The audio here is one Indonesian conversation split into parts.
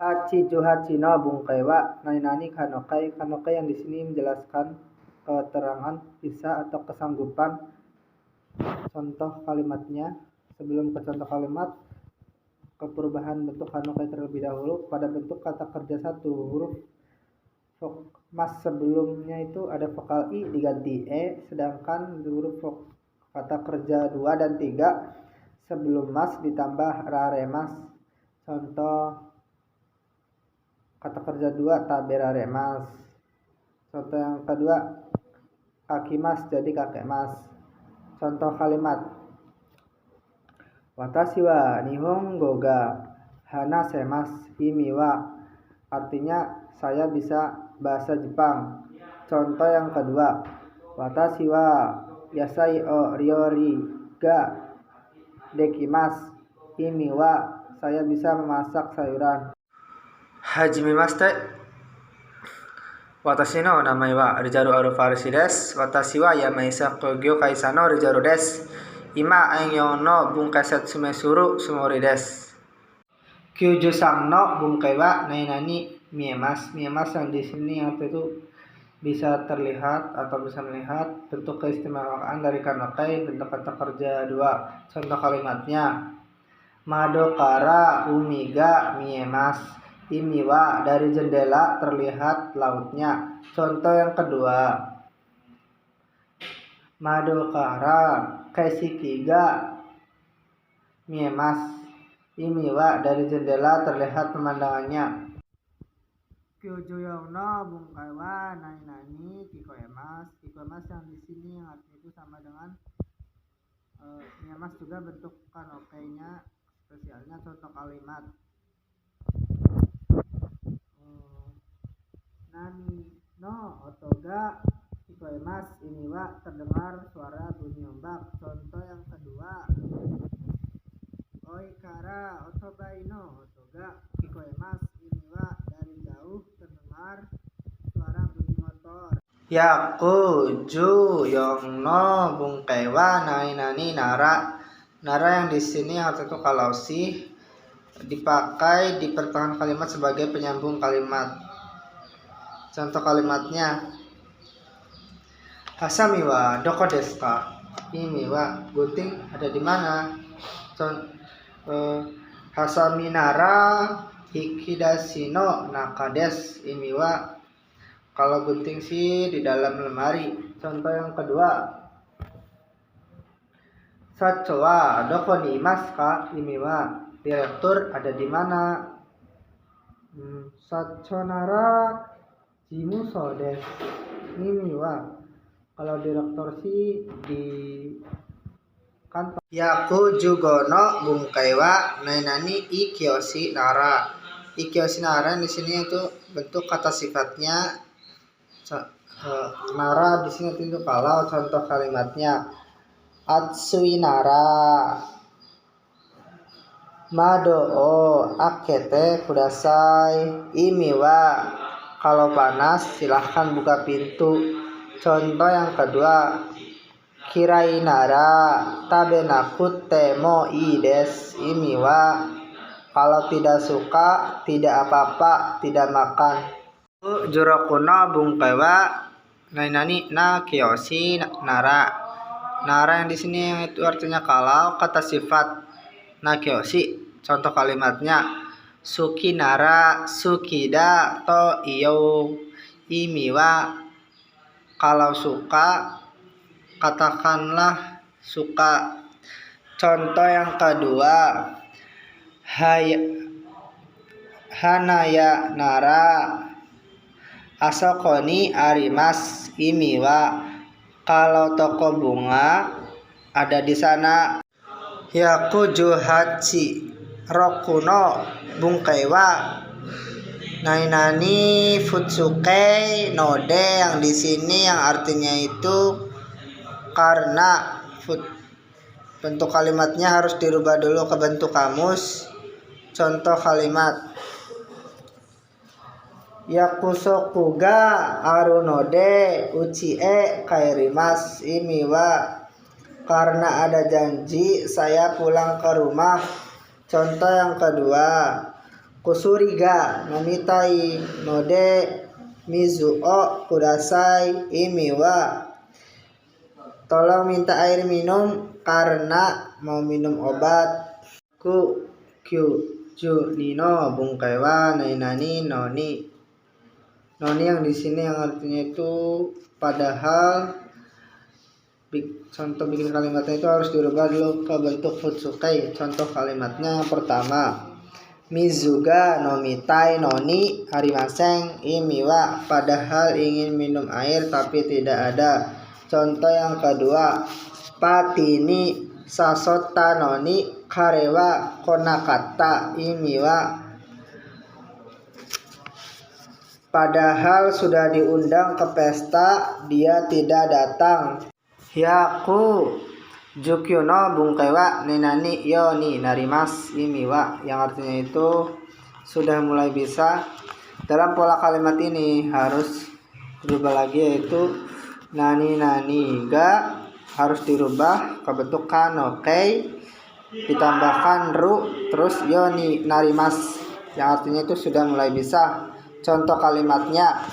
Hachino bungkewa nainani kanokai. Kanokai yang di sini menjelaskan keterangan bisa atau kesanggupan. Contoh kalimatnya, sebelum ke contoh kalimat, ke perubahan bentuk kanokai terlebih dahulu. Pada bentuk kata kerja satu, huruf mas sebelumnya itu ada vokal i diganti e, sedangkan huruf kata kerja 2 dan 3 sebelum mas ditambah rare mas. Contoh kata kerja 2 taberare mas. Contoh yang kedua kaki mas jadi kakek mas. Contoh kalimat watashi wa nihongo ga hanasemasu imi wa, artinya saya bisa bahasa Jepang. Contoh yang kedua watashi wa yasai o ryori ga dekimasu imi wa, saya bisa memasak sayuran. Hajimemashite. Watashi no namae wa Rizaru Arufarshi desu. Watashi wa Yamaisa Kogyo Kaisa no Rizaru desu. Ima Aingyo no Bunkai Setsume Suru Sumori desu. Kyuju-san no bunkai wa nainani miemasu. Miemasu yang di sini itu bisa terlihat atau bisa melihat bentuk keistimewaan dari kanokai bentuk kata kerja 2. Contoh kalimatnya Mado kara umi ga miemasu. Imi wa dari jendela terlihat lautnya. Contoh yang kedua Mado kara kaiseki ga miemasu. Imi wa dari jendela terlihat pemandangannya. Kyuju no bunkai wa nainani kikoemasu. Kikoemasu yang di sini yang artinya itu sama dengan miemasu juga bentuk kanokainya spesialnya. Contoh kalimat Nami no otoga kikoemasu. Ini wa terdengar suara bunyi ombak. Contoh yang kedua Oi kara otobai no otoga kikoemasu. Ini wa dari jauh terdengar suara bunyi motor. Yakuju yong no bungkai wa nainani nara. Nara yang di sini atau itu kalau sih dipakai di pertengahan kalimat sebagai penyambung kalimat. Contoh kalimatnya Hasami wa doko desu ka? Imi wa gunting ada di mana? Hasami nara hikidashi no naka desu. Imi wa kalau gunting sih di dalam lemari. Contoh yang kedua Sacho wa doko ni imasu ka? Imi wa direktur ada di mana? Sacho nara jimuso desu. Imi wa kalau direktur sih di kantor. Yakuju no bungkai wa nainani ikyoshi nara. Ikyoshi nara di sini itu bentuk kata sifatnya. Nara di sini itu kalau. Contoh kalimatnya Atsui nara Mado o akete kudasai. Imi wa kalau panas silahkan buka pintu. Contoh yang kedua Kirai nara tabenakute mo ii desu. Imi wa kalau tidak suka tidak apa-apa, tidak makan. Juroku no bungkai wa nainani na kiyoshi nara. Nara yang di sini itu artinya kalau. Kata sifat na kiyoshi. Contoh kalimatnya Suki nara sukida to iyo. Imi wa kalau suka katakanlah suka. Contoh yang kedua Hanaya nara asoko ni arimasu. Imi wa kalau toko bunga ada di sana. Yakuju hachi roku no bungkai wa nainani futsuke node. Yang di sini yang artinya itu karena bentuk kalimatnya harus dirubah dulu ke bentuk kamus. Contoh kalimat Yakusoku ga aru node uchi e kairimasu. Imi wa karena ada janji saya pulang ke rumah. Contoh yang kedua kusuri ga namitai node mizu o kudasai imi wa. Tolong minta air minum karena mau minum obat. Ku kyu ju nino bungkai wa nainani noni. Noni yang di sini yang artinya itu padahal. Contoh bikin kalimatnya itu harus dirubah dulu ke bentuk futsukai. Contoh kalimatnya yang pertama, mizuga nomitai noni harimaseng imiwa, padahal ingin minum air tapi tidak ada. Contoh yang kedua, patini sasota noni karewa konakata imiwa, padahal sudah diundang ke pesta dia tidak datang. Hyaku jukyu no bungkai wa nenani yo ni narimas imi wa, yang artinya itu sudah mulai bisa. Dalam pola kalimat ini harus berubah lagi, yaitu nani ga harus dirubah ke bentuk kanokai ditambahkan ru terus yo ni narimas, yang artinya itu sudah mulai bisa. Contoh kalimatnya,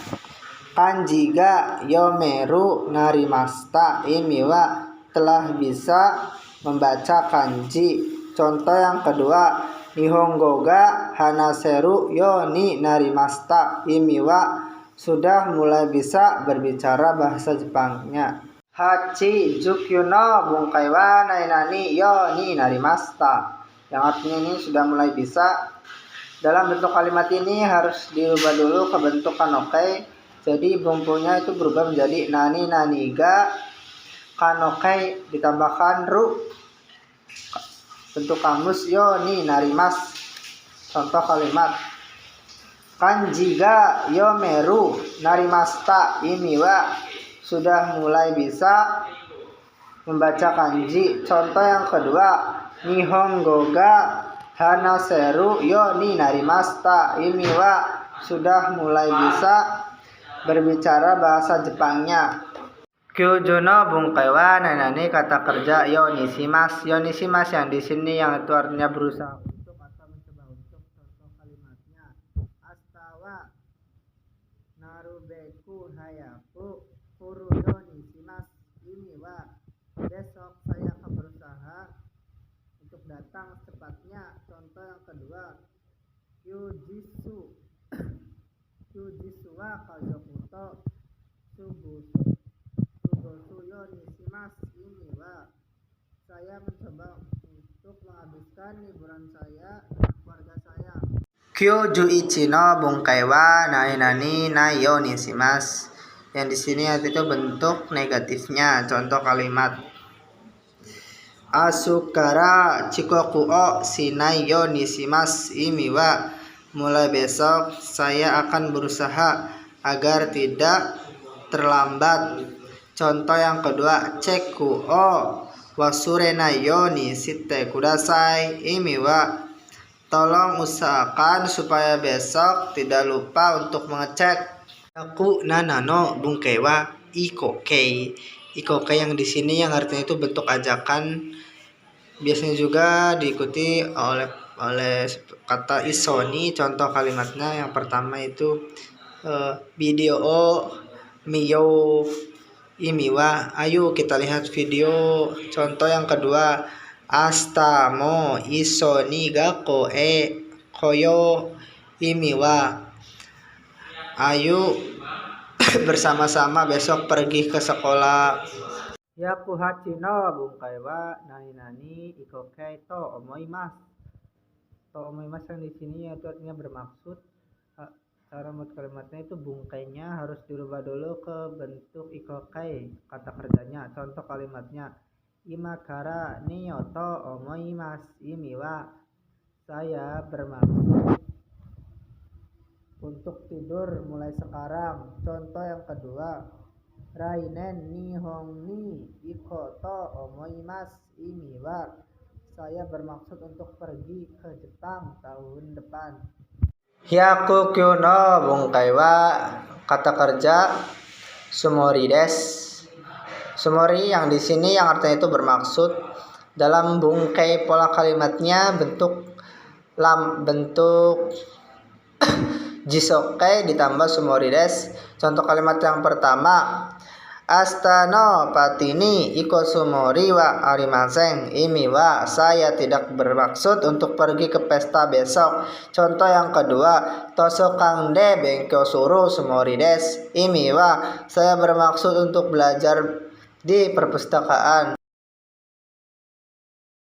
kanji ga yomeru narimasta imiwa, telah bisa membaca kanji. Contoh yang kedua, nihongo ga hanaseru yo ni narimasta imiwa, sudah mulai bisa berbicara bahasa Jepangnya. Hachi jukyu no bungkai wa nainani yo ni narimasta, yang artinya ini sudah mulai bisa. Dalam bentuk kalimat ini harus dirubah dulu ke bentuk kanokai. Jadi bumbunya itu berubah menjadi nani ga kanokai ditambahkan ru bentuk kamus yo ni narimas. Contoh kalimat, kanji ga yomeru narimasta imiwa, sudah mulai bisa membaca kanji. Contoh yang kedua, nihongo ga hanaseru yo ni narimasta imiwa, sudah mulai bisa berbicara bahasa Jepangnya. Kyuju no bungkai wa nanani kata kerja yonisimas. Yonisimas yang di sini yang itu artinya berusaha untuk atau mencoba untuk. Contoh kalimatnya, astawa narubeku hayaku furu yonisimas imiwa, besok saya akan berusaha untuk datang secepatnya. Contoh yang kedua, Kyujitsu wa kazokuto sugosu yo nishimasu imiwa, saya mencoba untuk menghabiskan liburan saya dengan keluarga saya. Kyujuichi no bungkai wa nainani na yo nishimasu, yang di sini itu bentuk negatifnya. Contoh kalimat, asukara chikoku o shinai yo nishimasu imiwa, mulai besok saya akan berusaha agar tidak terlambat. Contoh yang kedua, ceku o wasurenai yo ni shite kudasai imiwa, tolong usahakan supaya besok tidak lupa untuk mengecek. Aku nanano bungkai wa ikokei. Ikokei yang di sini yang artinya itu bentuk ajakan, biasanya juga diikuti oleh kata isoni. Contoh kalimatnya yang pertama itu video miyo imiwa, ayo kita lihat video. Contoh yang kedua, asta mo isoni ga koyo imiwa, ayo bersama-sama besok pergi ke sekolah. Yaku hachi no bungkai wa nani ikokei to omoimasu. To omoimasu yang di sini itu artinya bermaksud. Cara membuat kalimatnya itu bungkainya harus dirubah dulu ke bentuk ikokei kata kerjanya. Contoh kalimatnya, imakara niyoto omoimasu imiwa, saya bermaksud untuk tidur mulai sekarang. Contoh yang kedua, rainen nihon ni ikoto omoimasu imiwa, saya bermaksud untuk pergi ke Jepang tahun depan. Hyaku kyu no bungkai wa kata kerja sumori desu. Sumori yang di sini yang artinya itu bermaksud. Dalam bungkai pola kalimatnya bentuk jisoke ditambah sumori desu. Contoh kalimat yang pertama, Asta no patini iko sumori wa arimasen. Ini wa saya tidak bermaksud untuk pergi ke pesta besok. Contoh yang kedua, tosokang de benkyo suru sumori desu. Ini wa saya bermaksud untuk belajar di perpustakaan.